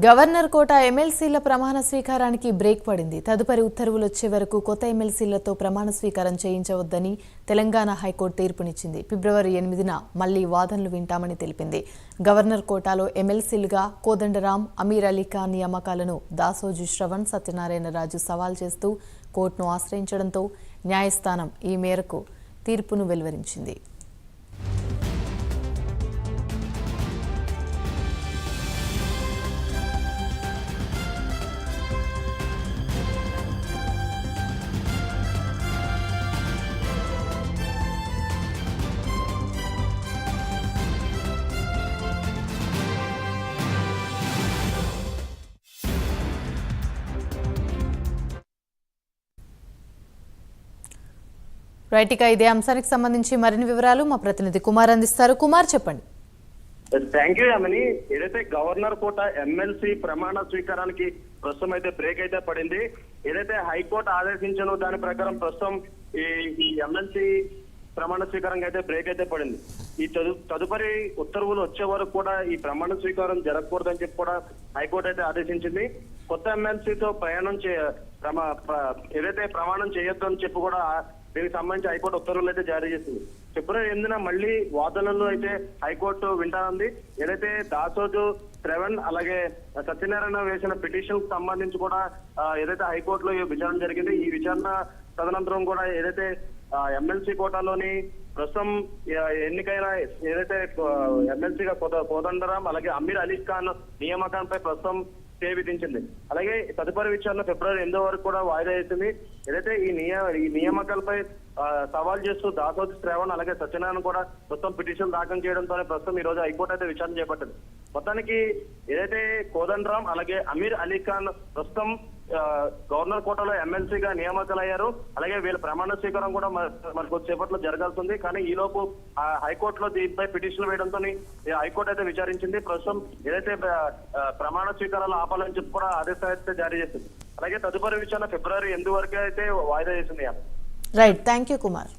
Governor కోట ఎమ్మెల్సీల ప్రమాణ స్వీకారానికి break పడింది. తదుపరి ఉత్తర్వులు వచ్చే వరకు కొత్త ఎమ్మెల్సీలతో ప్రమాణ స్వీకారం చేయించవద్దని తెలంగాణ హైకోర్టు తీర్పునిచ్చింది. ఫిబ్రవరి 8న మళ్లీ వాదనలు వింటామని తెలిపింది. గవర్నర్ కోటాలో ఎమ్మెల్సీలుగా కోదండరాం, అమీర్ అలీ ఖాన్ నియామకాలను దాసోజు శ్రవణ్ సత్యనారాయణ రాజు సవాల్ చేస్తూ కోర్టును ఆశ్రయించడంతో న్యాయస్థానం ఈ మేరకు తీర్పును వెలువరించింది. రైట్, ఇక ఇదే అంశానికి సంబంధించి మరిన్ని వివరాలు మా ప్రతినిధి కుమార్ అందిస్తారు. కుమార్, చెప్పండి. Thank you Yamini. ఏదైతే గవర్నర్ కోట ఎమ్మెల్సీ ప్రమాణ స్వీకారానికి ప్రస్తుతం అయితే బ్రేక్ అయితే పడింది. ఏదైతే హైకోర్టు ఆదేశించను దాని ప్రకారం ప్రస్తుతం ఈ ఎమ్మెల్సీ ప్రమాణ స్వీకారం అయితే బ్రేక్ అయితే పడింది. ఈ తదుపరి ఉత్తర్వులు వచ్చే వరకు కూడా ఈ ప్రమాణ స్వీకారం జరగకూడదని చెప్పి కూడా హైకోర్టు అయితే ఆదేశించింది. కొత్త ఎమ్మెల్సీతో ఏదైతే ప్రమాణం చేయొద్దు అని చెప్పి కూడా దీనికి సంబంధించి హైకోర్టు ఉత్తర్వులు అయితే జారీ చేసింది. ఫిబ్రవరి 8న మళ్లీ వాదనలు అయితే హైకోర్టు వింటానంది. ఏదైతే దాసోజు శ్రవణ్ అలాగే సత్యనారాయణ వేసిన పిటిషన్ కు సంబంధించి కూడా ఏదైతే హైకోర్టులో విచారణ జరిగింది. ఈ విచారణ తదనంతరం కూడా ఏదైతే ఎమ్మెల్సీ కోటాలోని ప్రస్తుతం ఎన్నికైన ఏదైతే ఎమ్మెల్సీగా కోదండరాం అలాగే అమీర్ అలీ ఖాన్ నియామకంపై ప్రస్తుతం స్టే విధించింది. అలాగే తదుపరి విచారణ ఫిబ్రవరి 8 వరకు కూడా వాయిదా వేసింది. ఏదైతే ఈ నియామకాలపై సవాల్ చేస్తూ దాసోజు శ్రవణ్ అలాగే సత్యనారాయణ కూడా ప్రస్తుతం పిటిషన్ దాఖలు చేయడంతోనే ప్రస్తుతం ఈ రోజు హైకోర్టు అయితే విచారణ చేపట్టింది. మొత్తానికి ఏదైతే కోదండరాం అలాగే అమీర్ అలీ ఖాన్ ప్రస్తుతం గవర్నర్ కోటాలో ఎమ్మెల్సీగా నియామకాలయ్యారు. అలాగే వీళ్ళ ప్రమాణ స్వీకారం కూడా మరి కొద్దిసేపట్లో జరగాల్సి ఉంది. కానీ ఈ లోపు హైకోర్టులో దీనిపై పిటిషన్ వేయడంతో హైకోర్టు అయితే విచారించింది. ప్రస్తుతం ఏదైతే ప్రమాణ స్వీకారాలు ఆపాలని చెప్పి కూడా ఆదేశాలు అయితే జారీ చేసింది. అలాగే తదుపరి విచారణ ఫిబ్రవరి 8 వరకు అయితే వాయిదా చేసింది. Right, thank you Kumar.